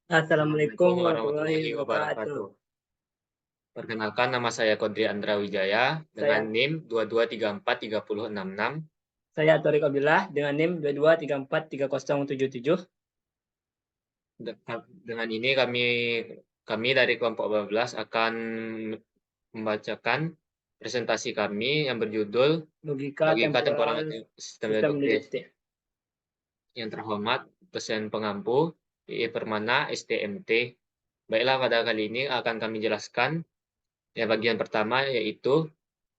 Assalamualaikum warahmatullahi wabarakatuh. Perkenalkan, nama saya Kodri Andra Wijaya dengan Saya NIM 22343066. saya Torik Abdullah dengan NIM 22343077. Dengan ini kami dari kelompok 12 akan membacakan presentasi kami yang berjudul Logika Logika Temporal temporal Sistem sistem Deduktif. deduktif. Yang terhormat dosen pengampu I.I. Permana STMT. Baiklah, pada kali ini akan kami jelaskan yang bagian pertama, yaitu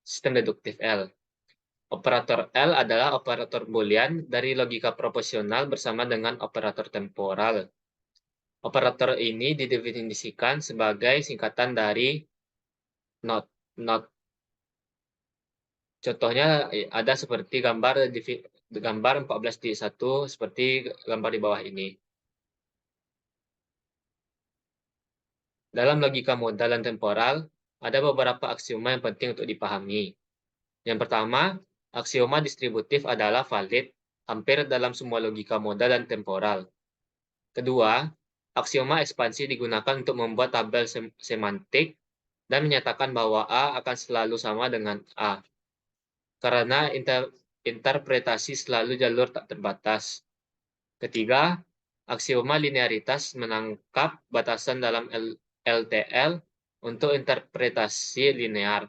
sistem deduktif L. Operator L adalah operator boolean dari logika proporsional bersama dengan operator temporal. Operator ini didefinisikan sebagai singkatan dari not. Not. Contohnya ada seperti gambar 14.1 seperti gambar di bawah ini. Dalam logika modal dan temporal, ada beberapa aksioma yang penting untuk dipahami. Yang pertama, aksioma distributif adalah valid hampir dalam semua logika modal dan temporal. Kedua, aksioma ekspansi digunakan untuk membuat tabel semantik dan menyatakan bahwa A akan selalu sama dengan A, karena interpretasi selalu jalur tak terbatas. Ketiga, aksioma linearitas menangkap batasan dalam LTL untuk interpretasi linear.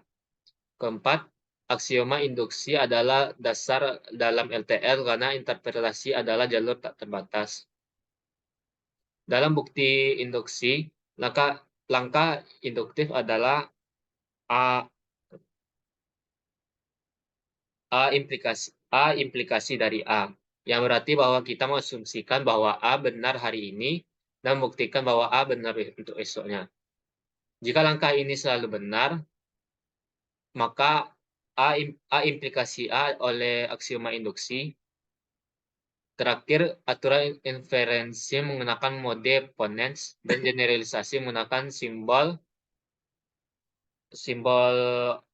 Keempat, aksioma induksi adalah dasar dalam LTL karena interpretasi adalah jalur tak terbatas. Dalam bukti induksi, langkah induktif adalah A, A implikasi dari A, yang berarti bahwa kita mengasumsikan bahwa A benar hari ini dan membuktikan bahwa A benar untuk esoknya. Jika langkah ini selalu benar, maka A implikasi A oleh aksioma induksi. Terakhir, aturan inferensi menggunakan mode ponens dan generalisasi menggunakan simbol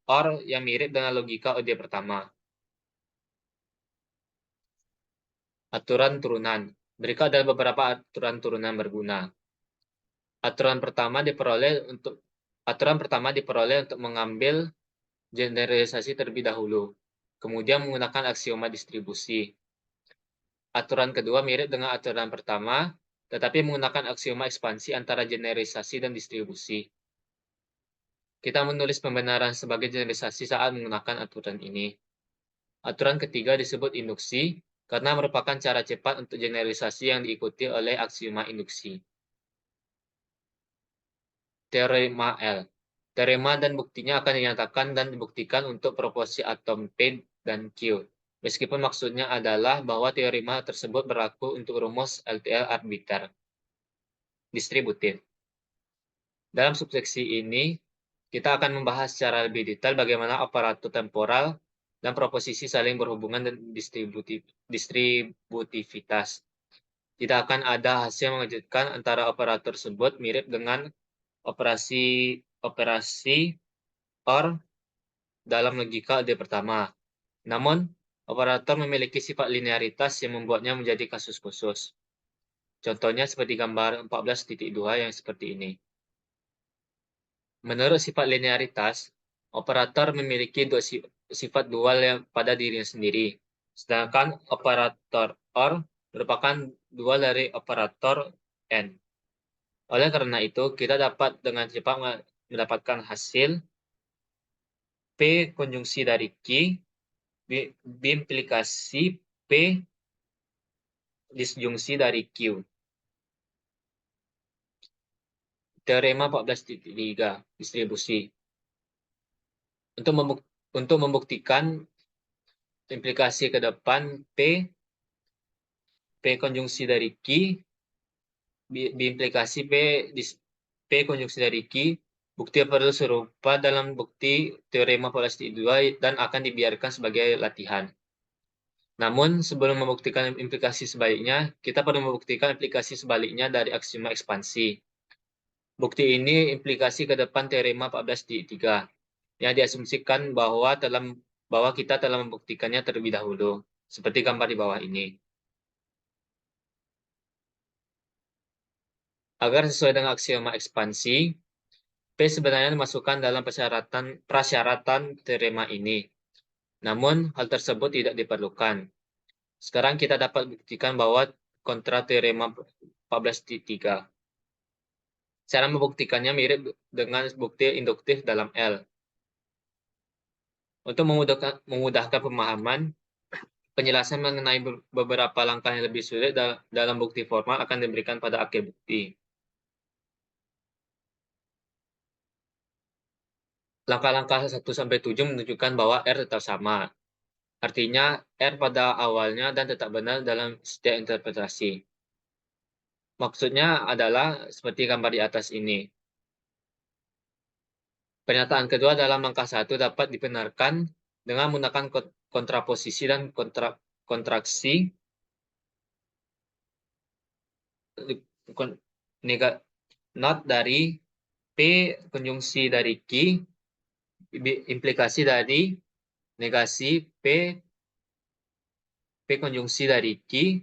OR yang mirip dengan logika OD pertama. Aturan turunan. Berikut adalah beberapa aturan turunan berguna. Aturan pertama diperoleh untuk mengambil generalisasi terlebih dahulu, kemudian menggunakan aksioma distribusi. Aturan kedua mirip dengan aturan pertama, tetapi menggunakan aksioma ekspansi antara generalisasi dan distribusi. Kita menulis pembenaran sebagai generalisasi saat menggunakan aturan ini. Aturan ketiga disebut induksi, karena merupakan cara cepat untuk generalisasi yang diikuti oleh aksioma induksi. Teorema L. Teorema dan buktinya akan dinyatakan dan dibuktikan untuk proporsi atom P dan Q. Meskipun maksudnya adalah bahwa teorema tersebut berlaku untuk rumus LTL arbiter distributif. Dalam subseksi ini, kita akan membahas secara lebih detail bagaimana operator temporal dan proposisi saling berhubungan dan distributivitas. Tidak akan ada hasil mengejutkan antara operator tersebut mirip dengan operasi OR dalam logika ide pertama. Namun, operator memiliki sifat linearitas yang membuatnya menjadi kasus khusus. Contohnya seperti gambar 14.2 yang seperti ini. Menurut sifat linearitas, operator memiliki sifat dual yang pada dirinya sendiri, sedangkan operator OR merupakan dual dari operator N. Oleh karena itu, kita dapat dengan cepat mendapatkan hasil P konjungsi dari Q biimplikasi P disjungsi dari Q. Teorema 14.3 distribusi. Untuk membuktikan implikasi ke depan P konjungsi dari Q biimplikasi P konjungsi dari Q, bukti perlu serupa dalam bukti teorema 14.2 dan akan dibiarkan sebagai latihan. Namun, sebelum membuktikan implikasi sebaliknya, kita perlu membuktikan implikasi sebaliknya dari aksioma ekspansi. Bukti ini implikasi ke depan teorema 14.3, yang diasumsikan bahwa kita telah membuktikannya terlebih dahulu, seperti gambar di bawah ini. Agar sesuai dengan aksioma ekspansi, P sebenarnya dimasukkan dalam prasyaratan teorema ini. Namun, hal tersebut tidak diperlukan. Sekarang kita dapat buktikan bahwa kontra teorema 14.3. Cara membuktikannya mirip dengan bukti induktif dalam L. Untuk memudahkan pemahaman, penjelasan mengenai beberapa langkah yang lebih sulit dalam bukti formal akan diberikan pada akhir bukti. Langkah-langkah 1-7 menunjukkan bahwa R tetap sama. Artinya, R pada awalnya dan tetap benar dalam setiap interpretasi. Maksudnya adalah seperti gambar di atas ini. Pernyataan kedua dalam langkah 1 dapat dibenarkan dengan menggunakan kontraposisi dan kontraksi not dari P konjungsi dari Q, implikasi dari negasi P konjungsi dari Q,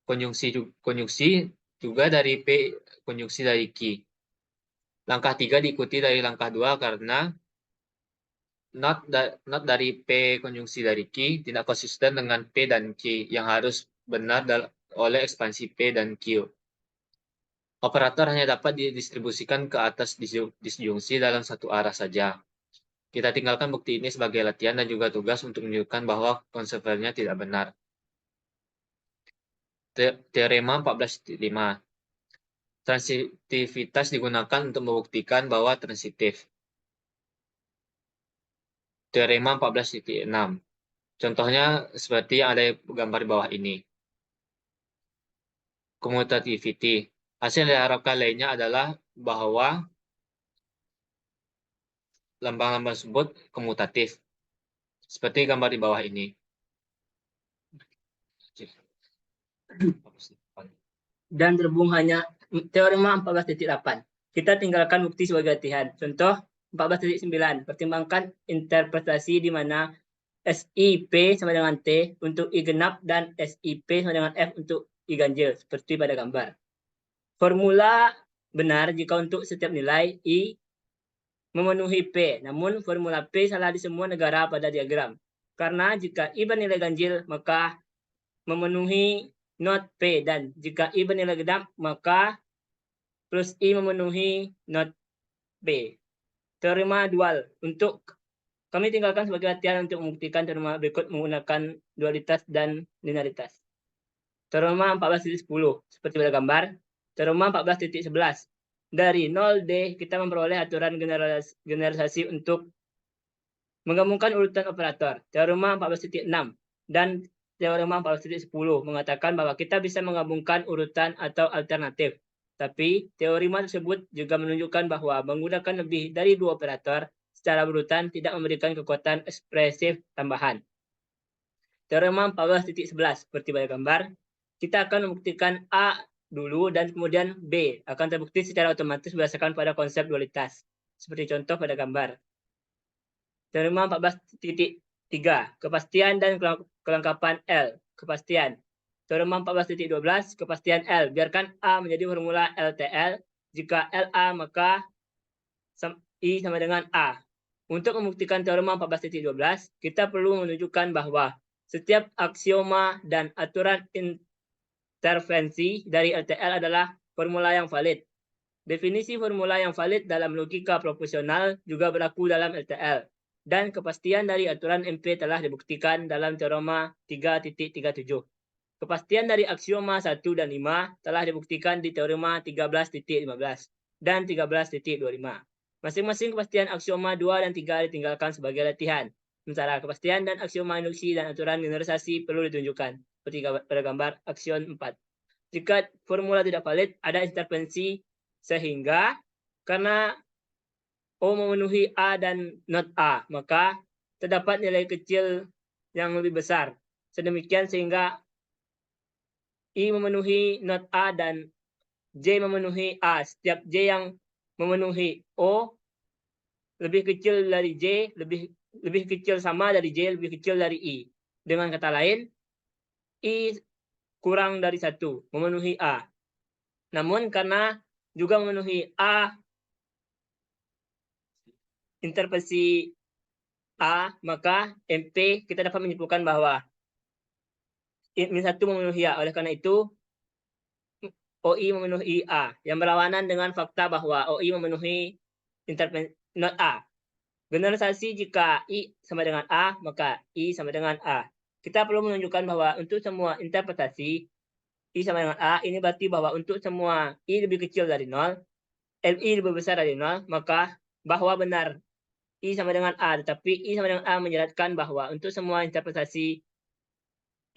konjungsi juga dari P konjungsi dari Q. Langkah 3 diikuti dari langkah 2 karena not dari P konjungsi dari Q tidak konsisten dengan P dan Q yang harus benar oleh ekspansi P dan Q. Operator hanya dapat didistribusikan ke atas disjungsi dalam satu arah saja. Kita tinggalkan bukti ini sebagai latihan dan juga tugas untuk menunjukkan bahwa konsekuensinya tidak benar. Teorema 14.5. Transitivitas digunakan untuk membuktikan bahwa transitif. Teorema 14.6. Contohnya seperti yang ada gambar di bawah ini. Commutativity. Hasil yang diharapkan lainnya adalah bahwa lambang-lambang tersebut komutatif. Seperti gambar di bawah ini. Dan terhubung hanya teorema 14.8. Kita tinggalkan bukti sebagai latihan. Contoh 14.9. Pertimbangkan interpretasi di mana SIP sama dengan T untuk I genap dan SIP sama dengan F untuk I ganjil, seperti pada gambar. Formula benar jika untuk setiap nilai I memenuhi P, namun formula P salah di semua negara pada diagram. Karena jika I bernilai ganjil, maka memenuhi not P, dan jika I bernilai genap, maka plus I memenuhi not P. Teorema dual. Untuk kami tinggalkan sebagai latihan untuk membuktikan teorema berikut menggunakan dualitas dan linearitas. Teorema 14.10 seperti pada gambar. Teorema 14.11. Dari 0D kita memperoleh aturan generalisasi untuk menggabungkan urutan operator. Teorema 14.6 dan teorema 14.10 mengatakan bahwa kita bisa menggabungkan urutan atau alternatif. Tapi teorema tersebut juga menunjukkan bahwa menggunakan lebih dari 2 operator secara berurutan tidak memberikan kekuatan ekspresif tambahan. Teorema 14.11 seperti pada gambar. Kita akan membuktikan A dulu dan kemudian B akan terbukti secara otomatis berdasarkan pada konsep dualitas. Seperti contoh pada gambar. Teorema 14.3. Kepastian dan kelengkapan L. Kepastian. Teorema 14.12. Kepastian L. Biarkan A menjadi formula LTL. Jika LA maka I sama dengan A. Untuk membuktikan teorema 14.12, kita perlu menunjukkan bahwa setiap aksioma dan aturan intervensi dari LTL adalah formula yang valid. Definisi formula yang valid dalam logika proporsional juga berlaku dalam LTL. Dan kepastian dari aturan MP telah dibuktikan dalam teorema 3.37. Kepastian dari aksioma 1 dan 5 telah dibuktikan di teorema 13.15 dan 13.25. Masing-masing kepastian aksioma 2 dan 3 ditinggalkan sebagai latihan. Sementara kepastian dan aksioma induksi dan aturan generalisasi perlu ditunjukkan, seperti pada gambar aksion 4. Jika formula tidak valid, ada intervensi sehingga karena O memenuhi A dan not A, maka terdapat nilai kecil yang lebih besar. Sedemikian sehingga I memenuhi not A dan J memenuhi A. Setiap J yang memenuhi O lebih kecil dari J, lebih kecil sama dari J, lebih kecil dari I. Dengan kata lain, I kurang dari 1, memenuhi A. Namun karena juga memenuhi A intervensi A, maka MP kita dapat menyimpulkan bahwa min1 memenuhi A. Oleh karena itu, OI memenuhi A, yang berlawanan dengan fakta bahwa OI memenuhi intervensi not A. Generalisasi jika I sama dengan A, maka I sama dengan A. Kita perlu menunjukkan bahwa untuk semua interpretasi I sama dengan A, ini berarti bahwa untuk semua I lebih kecil dari 0, LI lebih besar dari 0, maka bahwa benar I sama dengan A, tetapi I sama dengan A menyeratkan bahwa untuk semua interpretasi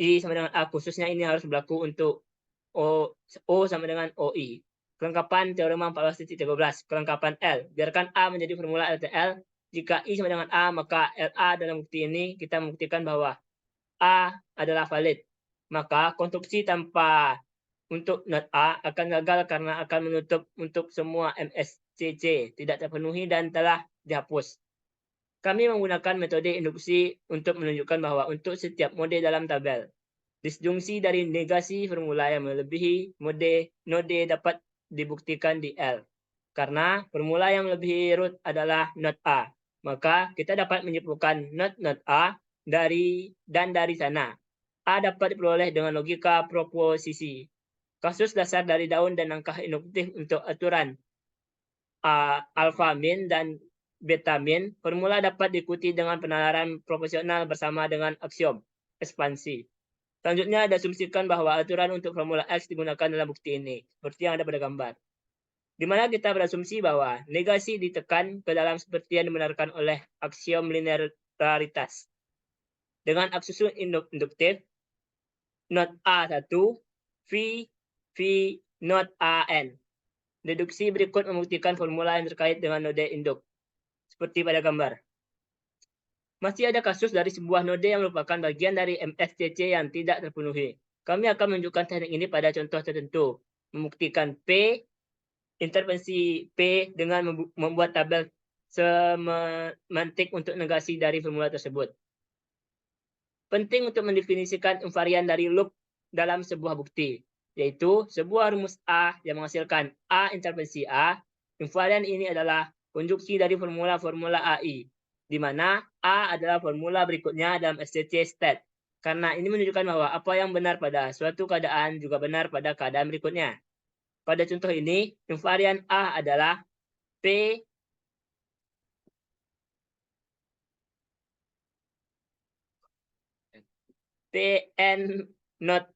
I sama dengan A, khususnya ini harus berlaku untuk O sama dengan OI. Kelengkapan teorema 14.13. Kelengkapan L. Biarkan A menjadi formula LTL. Jika I sama dengan A, maka LA dalam bukti ini kita membuktikan bahwa A adalah valid. Maka konstruksi tanpa untuk not A akan gagal karena akan menutup untuk semua MSCC tidak terpenuhi dan telah dihapus. Kami menggunakan metode induksi untuk menunjukkan bahwa untuk setiap mode dalam tabel, disjungsi dari negasi formula yang melebihi node dapat dibuktikan di L. Karena formula yang melebihi root adalah not A, maka kita dapat menyimpulkan not A dari sana. A dapat diperoleh dengan logika proposisi. Kasus dasar dari daun dan langkah induktif untuk aturan alpha min dan beta min, formula dapat diikuti dengan penalaran proporsional bersama dengan aksiom ekspansi. Selanjutnya, diasumsikan bahwa aturan untuk formula X digunakan dalam bukti ini, seperti yang ada pada gambar. Di mana kita berasumsi bahwa negasi ditekan ke dalam seperti yang dibenarkan oleh aksiom linearitas. Dengan aksiom induktif, not A1, V not AN. Deduksi berikut membuktikan formula yang terkait dengan node induk, seperti pada gambar. Masih ada kasus dari sebuah node yang merupakan bagian dari MSCC yang tidak terpenuhi. Kami akan menunjukkan teknik ini pada contoh tertentu. Membuktikan P, intervensi P dengan membuat tabel semantik untuk negasi dari formula tersebut. Penting untuk mendefinisikan invarian dari loop dalam sebuah bukti, yaitu sebuah rumus A yang menghasilkan A intervensi A. Invarian ini adalah konjuksi dari formula-formula AI, di mana A adalah formula berikutnya dalam SCC state. Karena ini menunjukkan bahwa apa yang benar pada suatu keadaan juga benar pada keadaan berikutnya. Pada contoh ini, invarian A adalah P not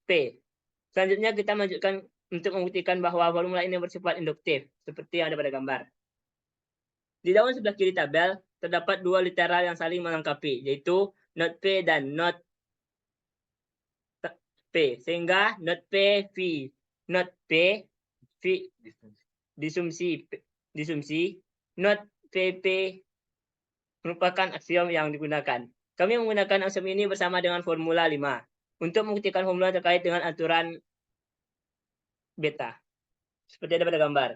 P. Selanjutnya kita melanjutkan untuk membuktikan bahwa formula ini bersifat induktif, seperti yang ada pada gambar. Di daun sebelah kiri tabel, terdapat dua literal yang saling melengkapi, yaitu not P dan not P. Sehingga not P, V, not P, V, disumsi, not PP merupakan aksiom yang digunakan. Kami menggunakan aksiom ini bersama dengan formula 5 untuk membuktikan formula terkait dengan aturan beta, seperti ada pada gambar.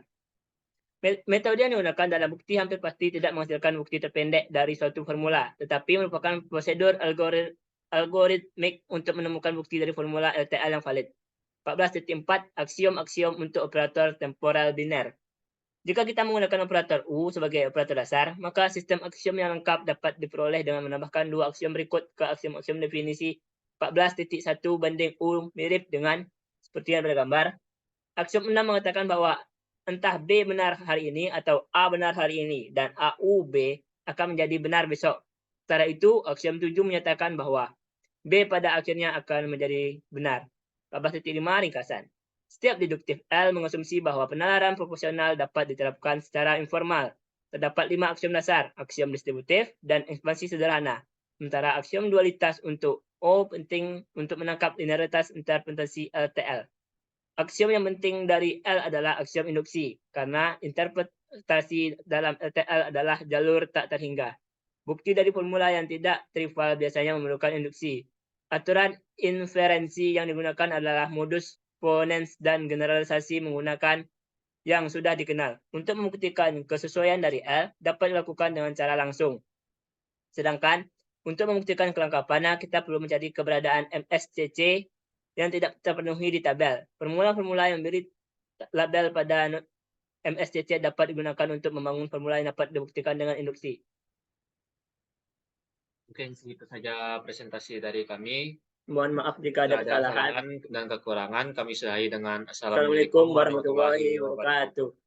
Metode yang digunakan dalam bukti hampir pasti tidak menghasilkan bukti terpendek dari suatu formula, tetapi merupakan prosedur algoritmik untuk menemukan bukti dari formula LTL yang valid. 14.4 Aksiom-aksiom untuk operator temporal biner. Jika kita menggunakan operator U sebagai operator dasar, maka sistem aksiom yang lengkap dapat diperoleh dengan menambahkan dua aksiom berikut ke aksiom-aksiom definisi 14.1 banding U mirip dengan seperti yang pada gambar. Aksiom 6 mengatakan bahwa entah B benar hari ini atau A benar hari ini, dan AU B akan menjadi benar besok. Setelah itu, aksiom 7 menyatakan bahwa B pada akhirnya akan menjadi benar. 14.5 ringkasan. Setiap deduktif L mengasumsi bahwa penalaran proporsional dapat diterapkan secara informal. Terdapat 5 aksiom dasar, aksiom distributif, dan ekspansi sederhana. Sementara aksiom dualitas untuk O penting untuk menangkap linearitas interpretasi LTL. Aksiom yang penting dari L adalah aksiom induksi, karena interpretasi dalam LTL adalah jalur tak terhingga. Bukti dari formula yang tidak trivial biasanya memerlukan induksi. Aturan inferensi yang digunakan adalah modus ponens dan generalisasi menggunakan yang sudah dikenal. Untuk membuktikan kesesuaian dari L dapat dilakukan dengan cara langsung. Sedangkan untuk membuktikan kelengkapannya, kita perlu mencari keberadaan MSCC yang tidak terpenuhi di tabel. Formula-formula yang beri label pada MSCC dapat digunakan untuk membangun formula yang dapat dibuktikan dengan induksi. Mungkin segitu saja presentasi dari kami. Mohon maaf jika ada Jika ada kesalahan. kesalahan dan kekurangan, kami sudahi dengan Assalamualaikum warahmatullahi wabarakatuh.